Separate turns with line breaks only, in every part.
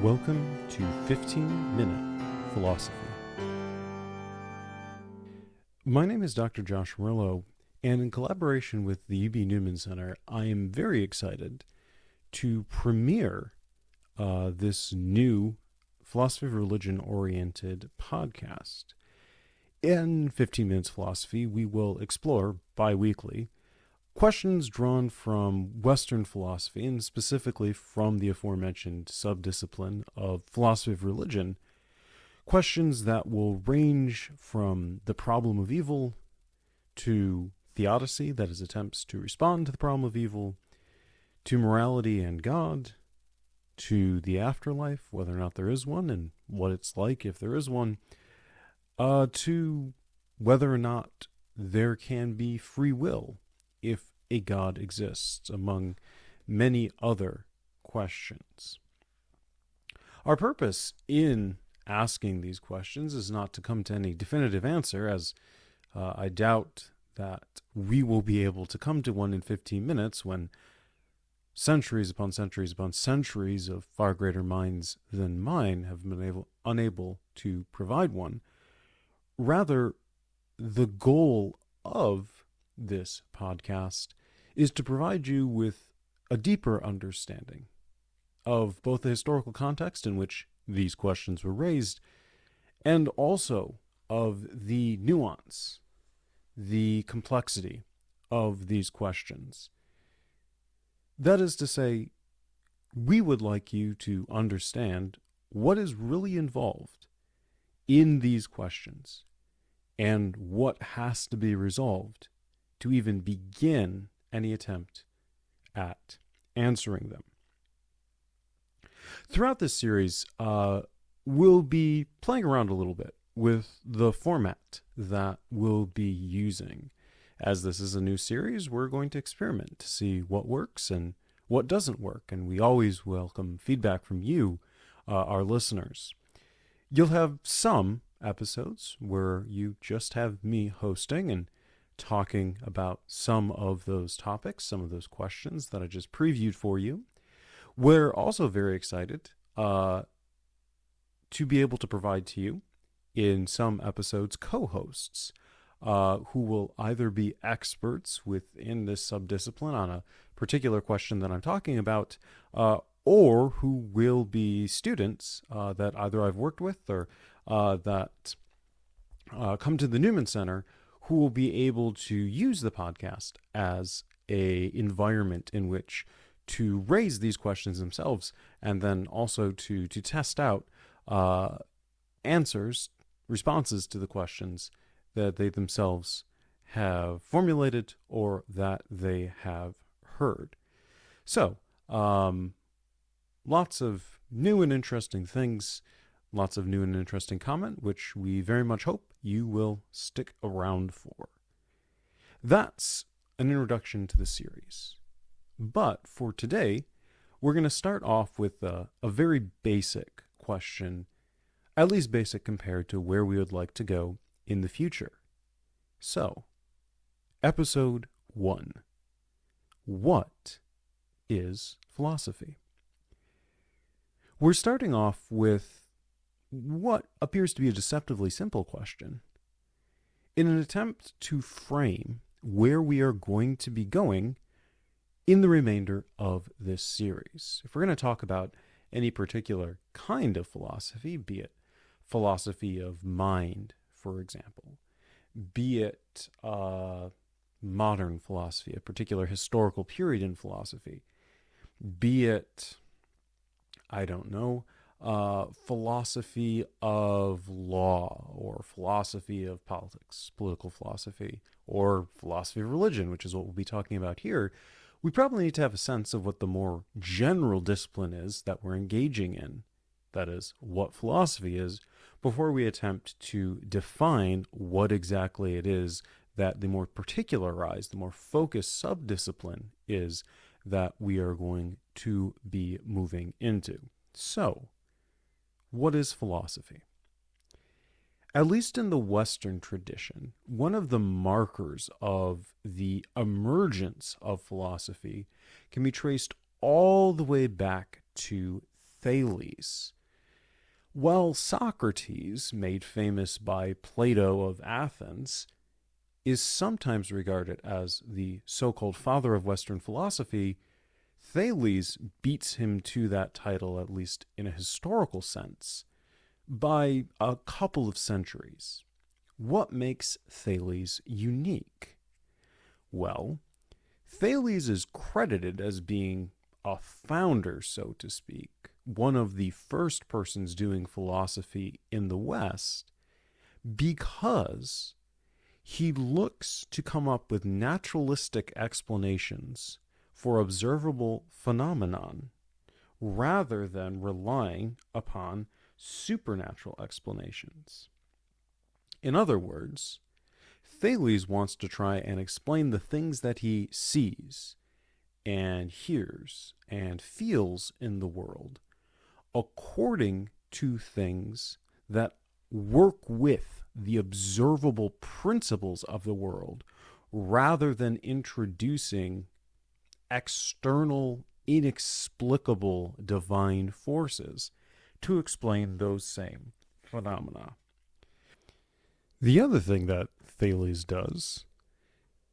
Welcome to 15-Minute Philosophy. My name is Dr. Josh Merlo, and in collaboration with the Buffalo Newman Center, I am very excited to premiere this new philosophy of religion-oriented podcast. In 15 Minutes Philosophy, we will explore bi-weekly questions drawn from Western philosophy, and specifically from the aforementioned subdiscipline of philosophy of religion, questions that will range from the problem of evil to theodicy, that is, attempts to respond to the problem of evil, to morality and God, to the afterlife, whether or not there is one, and what it's like if there is one, to whether or not there can be free will if a God exists, among many other questions. Our purpose in asking these questions is not to come to any definitive answer, as I doubt that we will be able to come to one in 15 minutes when centuries upon centuries upon centuries of far greater minds than mine have been unable to provide one. Rather, the goal of this podcast is to provide you with a deeper understanding of both the historical context in which these questions were raised, and also of the nuance, the complexity of these questions. That is to say, we would like you to understand what is really involved in these questions and what has to be resolved to even begin any attempt at answering them. Throughout this series, we'll be playing around a little bit with the format that we'll be using. As this is a new series, we're going to experiment to see what works and what doesn't work, and we always welcome feedback from you, our listeners. You'll have some episodes where you just have me hosting and talking about some of those topics, some of those questions that I just previewed for you. We're also very excited to be able to provide to you, in some episodes, co-hosts who will either be experts within this subdiscipline on a particular question that I'm talking about, or who will be students that either I've worked with or that come to the Newman Center, who will be able to use the podcast as an environment in which to raise these questions themselves, and then also to test out responses to the questions that they themselves have formulated or that they have heard. So, lots of new and interesting things, lots of new and interesting comment, which we very much hope you will stick around for. That's an introduction to the series. But for today, we're going to start off with a very basic question, at least basic compared to where we would like to go in the future. So, episode 1. What is philosophy? We're starting off with what appears to be a deceptively simple question, in an attempt to frame where we are going to be going in the remainder of this series. If we're going to talk about any particular kind of philosophy, be it philosophy of mind, for example, be it modern philosophy, a particular historical period in philosophy, be it, I don't know, philosophy of law, or philosophy of politics, political philosophy, or philosophy of religion, which is what we'll be talking about here, we probably need to have a sense of what the more general discipline is that we're engaging in, that is, what philosophy is, before we attempt to define what exactly it is that the more particularized, the more focused subdiscipline is that we are going to be moving into. So, what is philosophy? At least in the Western tradition, one of the markers of the emergence of philosophy can be traced all the way back to Thales. While Socrates, made famous by Plato of Athens, is sometimes regarded as the so-called father of Western philosophy, Thales beats him to that title, at least in a historical sense, by a couple of centuries. What makes Thales unique? Well, Thales is credited as being a founder, so to speak, one of the first persons doing philosophy in the West, because he looks to come up with naturalistic explanations for observable phenomenon rather than relying upon supernatural explanations. In other words, Thales wants to try and explain the things that he sees and hears and feels in the world according to things that work with the observable principles of the world rather than introducing external, inexplicable divine forces to explain those same phenomena. The other thing that Thales does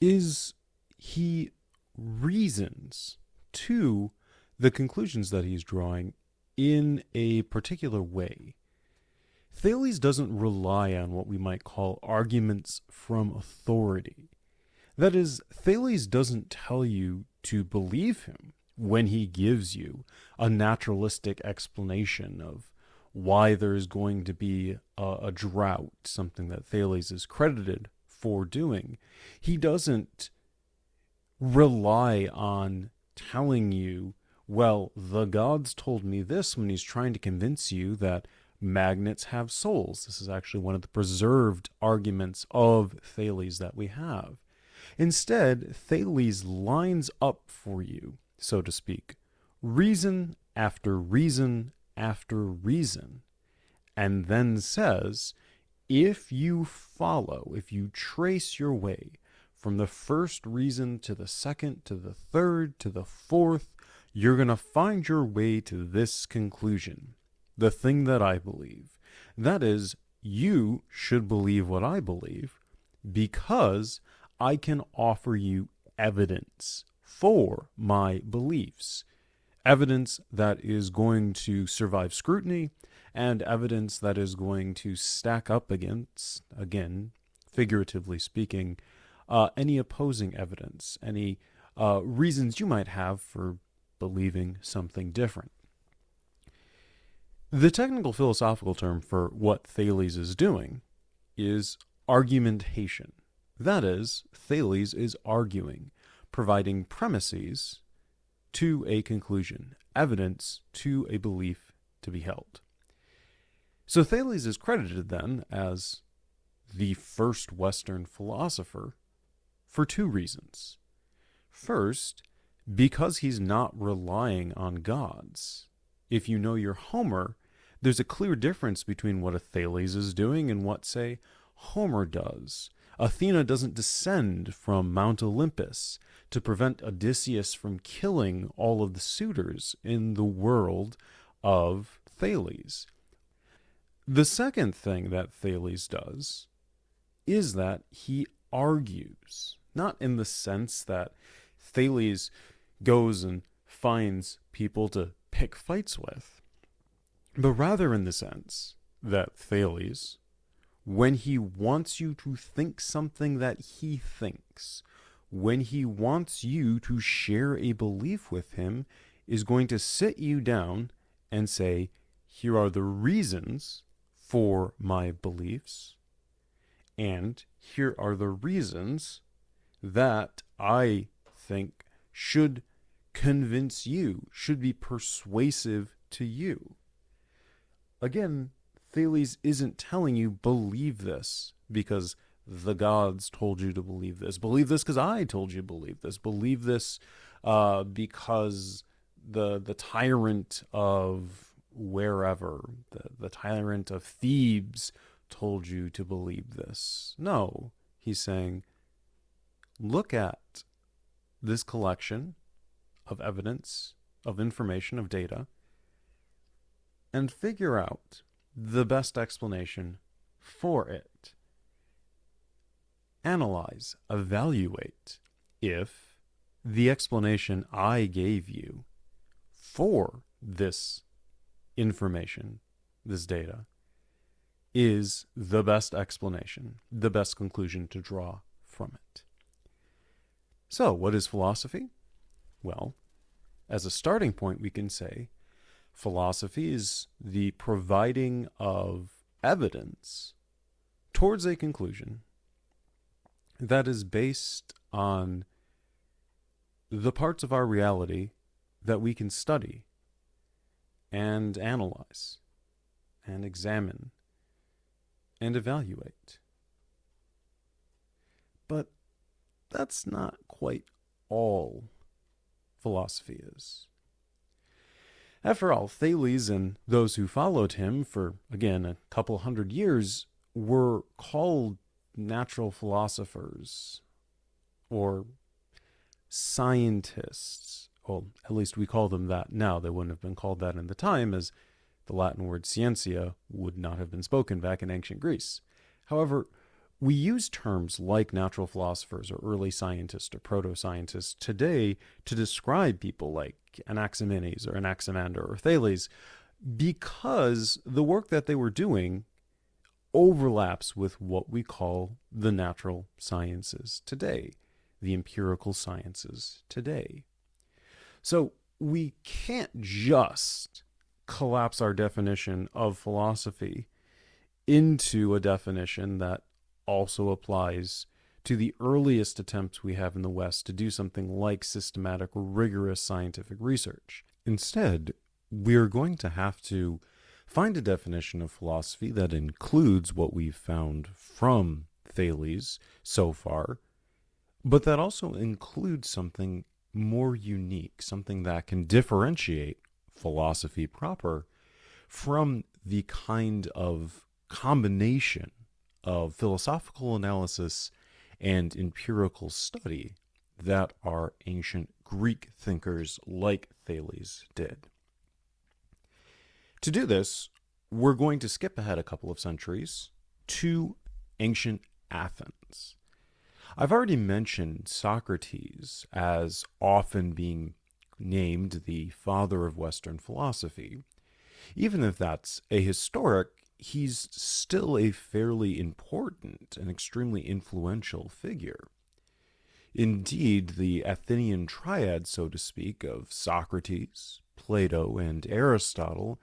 is he reasons to the conclusions that he's drawing in a particular way. Thales doesn't rely on what we might call arguments from authority. That is, Thales doesn't tell you to believe him when he gives you a naturalistic explanation of why there is going to be a drought, something that Thales is credited for doing. He doesn't rely on telling you, well, the gods told me this, when he's trying to convince you that magnets have souls. This is actually one of the preserved arguments of Thales that we have. Instead, Thales lines up for you, so to speak, reason after reason after reason, and then says, if you follow, if you trace your way from the first reason to the second, to the third, to the fourth, you're going to find your way to this conclusion, the thing that I believe. That is, you should believe what I believe because I can offer you evidence for my beliefs. Evidence that is going to survive scrutiny and evidence that is going to stack up against, again, figuratively speaking, any opposing evidence, any reasons you might have for believing something different. The technical philosophical term for what Thales is doing is argumentation. That is, Thales is arguing, providing premises to a conclusion, evidence to a belief to be held. So Thales is credited then as the first Western philosopher for two reasons. First, because he's not relying on gods. If you know your Homer, there's a clear difference between what a Thales is doing and what, say, Homer does. Athena doesn't descend from Mount Olympus to prevent Odysseus from killing all of the suitors in the world of Thales. The second thing that Thales does is that he argues, not in the sense that Thales goes and finds people to pick fights with, but rather in the sense that Thales, when he wants you to think something that he thinks, when he wants you to share a belief with him, is going to sit you down and say, here are the reasons for my beliefs, and here are the reasons that I think should convince you, should be persuasive to you. Again, Thales isn't telling you believe this because the gods told you to believe this. Believe this because I told you to believe this. Believe this because the tyrant of wherever, the tyrant of Thebes told you to believe this. No, he's saying, look at this collection of evidence, of information, of data, and figure out the best explanation for it. Analyze, evaluate if the explanation I gave you for this information, this data, is the best explanation, the best conclusion to draw from it. So, what is philosophy? Well, as a starting point, we can say philosophy is the providing of evidence towards a conclusion that is based on the parts of our reality that we can study and analyze and examine and evaluate. But that's not quite all philosophy is. After all, Thales and those who followed him for, again, a couple hundred years were called natural philosophers or scientists. Well, at least we call them that now. They wouldn't have been called that in the time, as the Latin word scientia would not have been spoken back in ancient Greece. However, we use terms like natural philosophers or early scientists or proto-scientists today to describe people like Anaximenes or Anaximander or Thales because the work that they were doing overlaps with what we call the natural sciences today, the empirical sciences today. So we can't just collapse our definition of philosophy into a definition that also applies to the earliest attempts we have in the West to do something like systematic, rigorous scientific research. Instead, we're going to have to find a definition of philosophy that includes what we've found from Thales so far, but that also includes something more unique, something that can differentiate philosophy proper from the kind of combination of philosophical analysis and empirical study that our ancient Greek thinkers like Thales did. To do this, we're going to skip ahead a couple of centuries to ancient Athens. I've already mentioned Socrates as often being named the father of Western philosophy. Even if that's ahistoric, he's still a fairly important and extremely influential figure. Indeed, the Athenian triad, so to speak, of Socrates, Plato, and Aristotle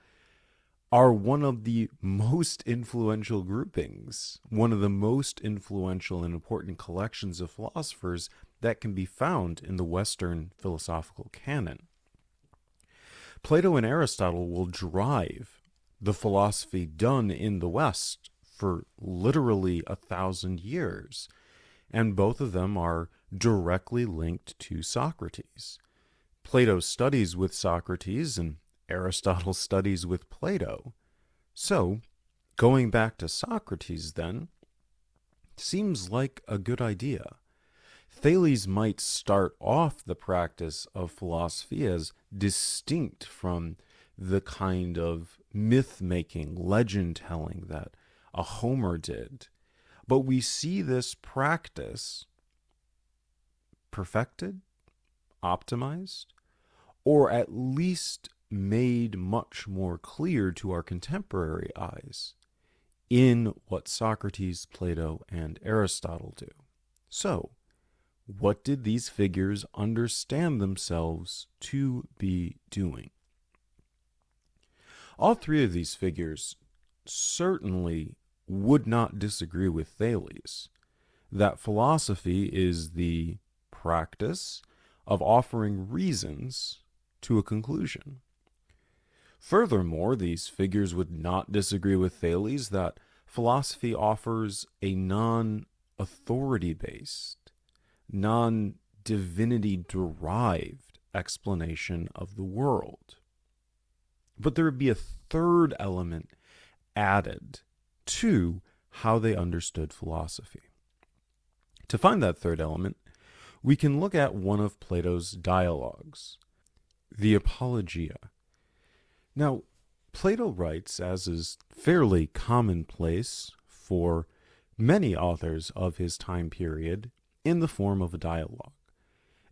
are one of the most influential groupings, one of the most influential and important collections of philosophers that can be found in the Western philosophical canon. Plato and Aristotle will drive the philosophy done in the West for literally 1,000 years, and both of them are directly linked to Socrates. Plato studies with Socrates and Aristotle studies with Plato. So, going back to Socrates then, seems like a good idea. Thales might start off the practice of philosophy as distinct from the kind of myth-making, legend-telling that a Homer did. But we see this practice perfected, optimized, or at least made much more clear to our contemporary eyes in what Socrates, Plato, and Aristotle do. So, what did these figures understand themselves to be doing? All three of these figures certainly would not disagree with Thales that philosophy is the practice of offering reasons to a conclusion. Furthermore, these figures would not disagree with Thales that philosophy offers a non-authority-based, non-divinity-derived explanation of the world. But there would be a third element added to how they understood philosophy. To find that third element, we can look at one of Plato's dialogues, the Apologia. Now, Plato writes, as is fairly commonplace for many authors of his time period, in the form of a dialogue,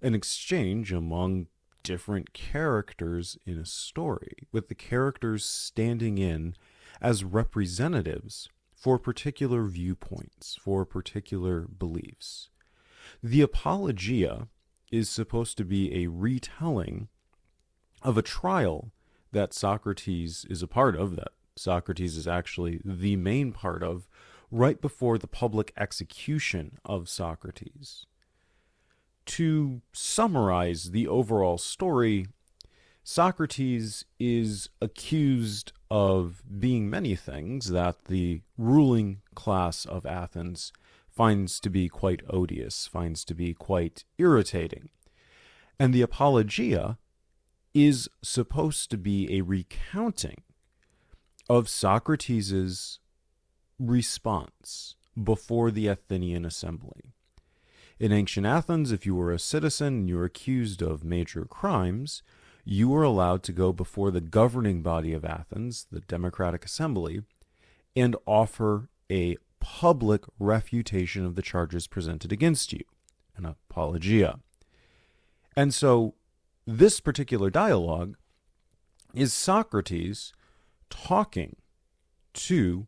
an exchange among different characters in a story, with the characters standing in as representatives for particular viewpoints, for particular beliefs. The Apologia is supposed to be a retelling of a trial that Socrates is a part of, that Socrates is actually the main part of, right before the public execution of Socrates. To summarize the overall story, Socrates is accused of being many things that the ruling class of Athens finds to be quite odious, finds to be quite irritating. And the Apologia is supposed to be a recounting of Socrates' response before the Athenian assembly. In ancient Athens, if you were a citizen and you were accused of major crimes, you were allowed to go before the governing body of Athens, the Democratic Assembly, and offer a public refutation of the charges presented against you, an apologia. And so this particular dialogue is Socrates talking to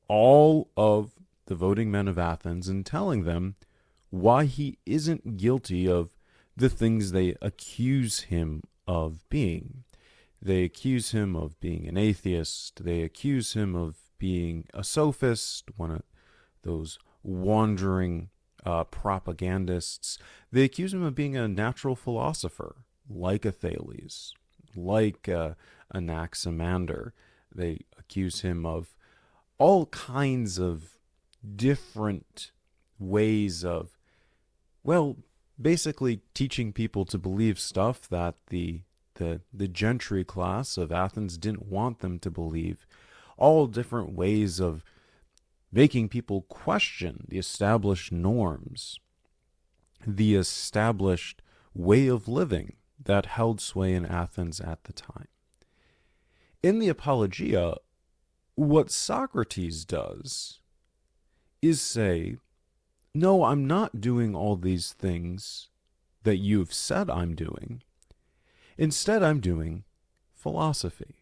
all of the voting men of Athens and telling them why he isn't guilty of the things they accuse him of being. They accuse him of being an atheist. They accuse him of being a sophist, one of those wandering propagandists. They accuse him of being a natural philosopher, like a Thales, like Anaximander. They accuse him of all kinds of different ways of, well, basically teaching people to believe stuff that the gentry class of Athens didn't want them to believe. All different ways of making people question the established norms, the established way of living that held sway in Athens at the time. In the Apologia, what Socrates does is say, no, I'm not doing all these things that you've said I'm doing. Instead, I'm doing philosophy.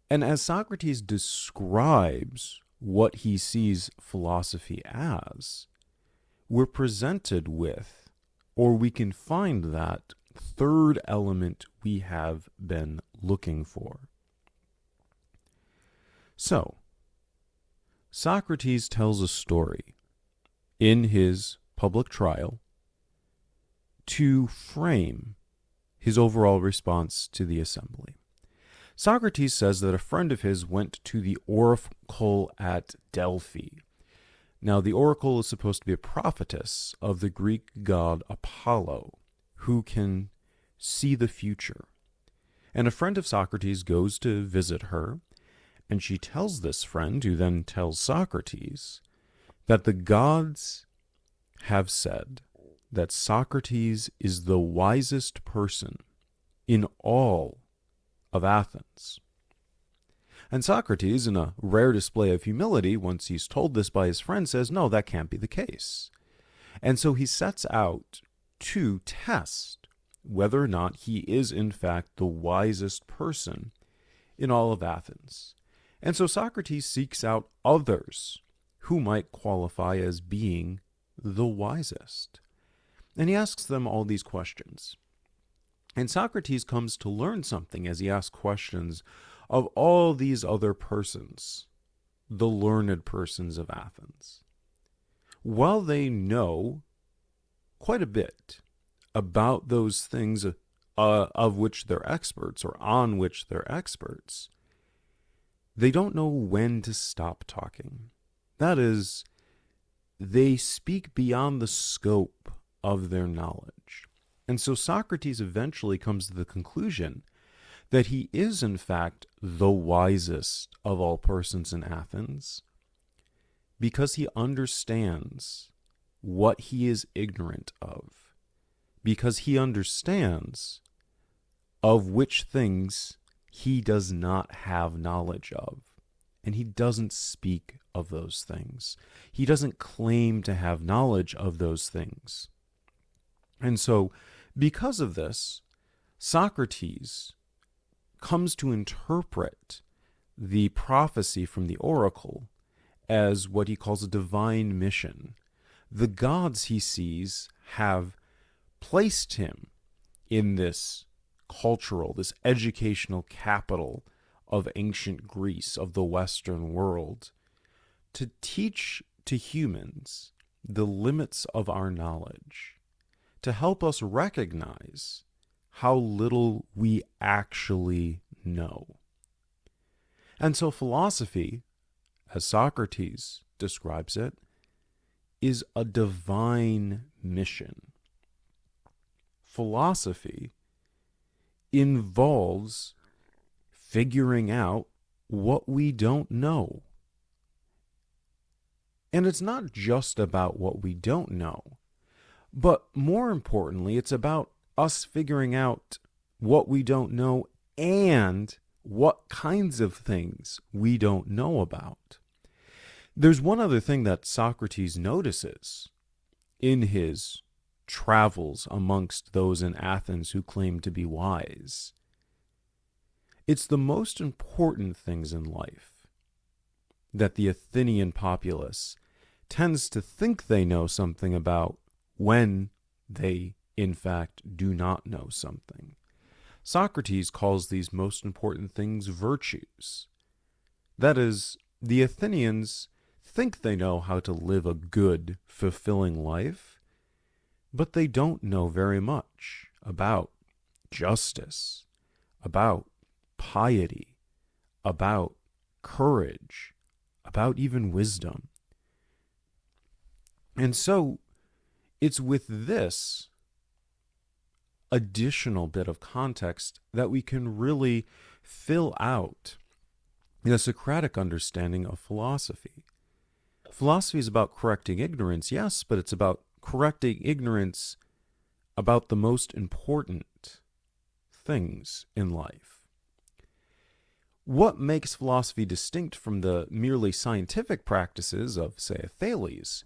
And as Socrates describes what he sees philosophy as, we're presented with, or we can find that third element we have been looking for. So, Socrates tells a story in his public trial to frame his overall response to the assembly. Socrates says that a friend of his went to the oracle at Delphi. Now, the oracle is supposed to be a prophetess of the Greek god Apollo, who can see the future. And a friend of Socrates goes to visit her, and she tells this friend, who then tells Socrates, that the gods have said that Socrates is the wisest person in all of Athens. And Socrates, in a rare display of humility, once he's told this by his friend, says, no, that can't be the case. And so he sets out to test whether or not he is, in fact, the wisest person in all of Athens. And so Socrates seeks out others who might qualify as being the wisest. And he asks them all these questions. And Socrates comes to learn something as he asks questions of all these other persons, the learned persons of Athens. While they know quite a bit about those things of which they're experts, or on which they're experts, they don't know when to stop talking. That is, they speak beyond the scope of their knowledge. And so Socrates eventually comes to the conclusion that he is, in fact, the wisest of all persons in Athens, because he understands what he is ignorant of, because he understands of which things he does not have knowledge of. And he doesn't speak of those things. He doesn't claim to have knowledge of those things. And so, because of this, Socrates comes to interpret the prophecy from the oracle as what he calls a divine mission. The gods, he sees, have placed him in this cultural, this educational capital of ancient Greece, of the Western world, to teach to humans the limits of our knowledge, to help us recognize how little we actually know. And so philosophy, as Socrates describes it, is a divine mission. Philosophy involves figuring out what we don't know. And it's not just about what we don't know, but more importantly, it's about us figuring out what we don't know and what kinds of things we don't know about. There's one other thing that Socrates notices in his travels amongst those in Athens who claim to be wise. It's the most important things in life that the Athenian populace tends to think they know something about when they, in fact, do not know something. Socrates calls these most important things virtues. That is, the Athenians think they know how to live a good, fulfilling life, but they don't know very much about justice, about piety, about courage, about even wisdom. And so it's with this additional bit of context that we can really fill out the Socratic understanding of philosophy. Philosophy is about correcting ignorance, yes, but it's about correcting ignorance about the most important things in life. What makes philosophy distinct from the merely scientific practices of, say, Thales,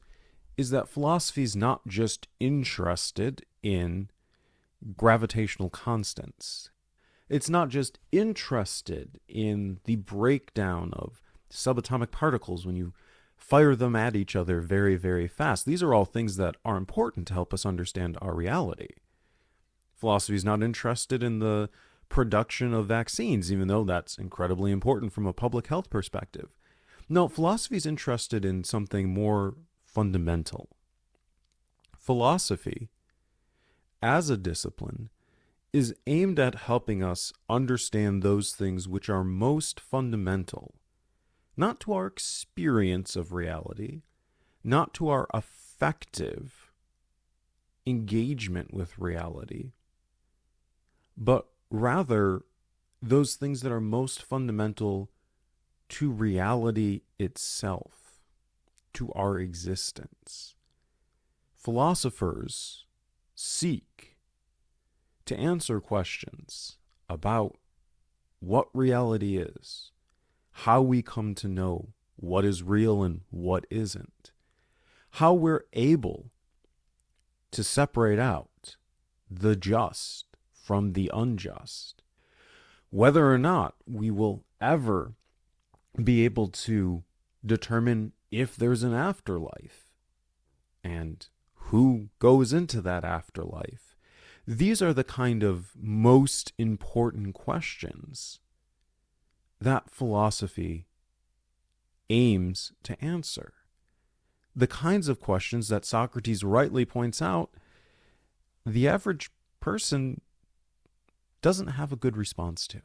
is that philosophy is not just interested in gravitational constants. It's not just interested in the breakdown of subatomic particles when you fire them at each other very, very fast. These are all things that are important to help us understand our reality. Philosophy is not interested in the production of vaccines, even though that's incredibly important from a public health perspective. No, philosophy is interested in something more fundamental. Philosophy, as a discipline, is aimed at helping us understand those things which are most fundamental, not to our experience of reality, not to our affective engagement with reality, but rather those things that are most fundamental to reality itself, to our existence. Philosophers seek to answer questions about what reality is, how we come to know what is real and what isn't, how we're able to separate out the just from the unjust, whether or not we will ever be able to determine if there's an afterlife and who goes into that afterlife. These are the kind of most important questions that philosophy aims to answer. The kinds of questions that Socrates rightly points out the average person doesn't have a good response to.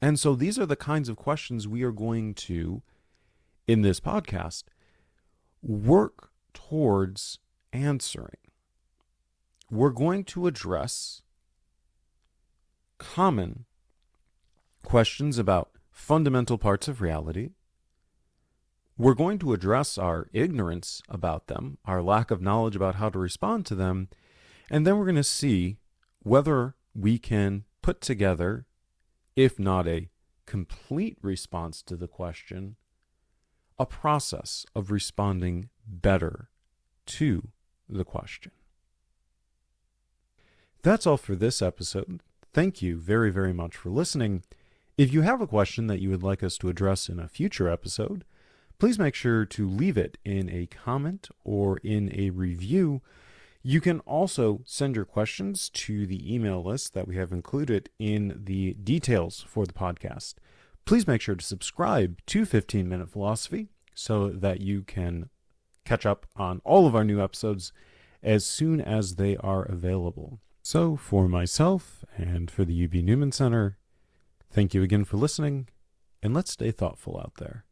And so these are the kinds of questions we are going to, in this podcast, work towards answering. We're going to address common questions about fundamental parts of reality. We're going to address our ignorance about them, our lack of knowledge about how to respond to them, and then we're going to see whether we can put together, if not a complete response to the question, a process of responding better to the question. That's all for this episode. Thank you very, very much for listening. If you have a question that you would like us to address in a future episode, please make sure to leave it in a comment or in a review. You can also send your questions to the email list that we have included in the details for the podcast. Please make sure to subscribe to 15 Minute Philosophy so that you can catch up on all of our new episodes as soon as they are available. So for myself and for the UB Newman Center, thank you again for listening, and let's stay thoughtful out there.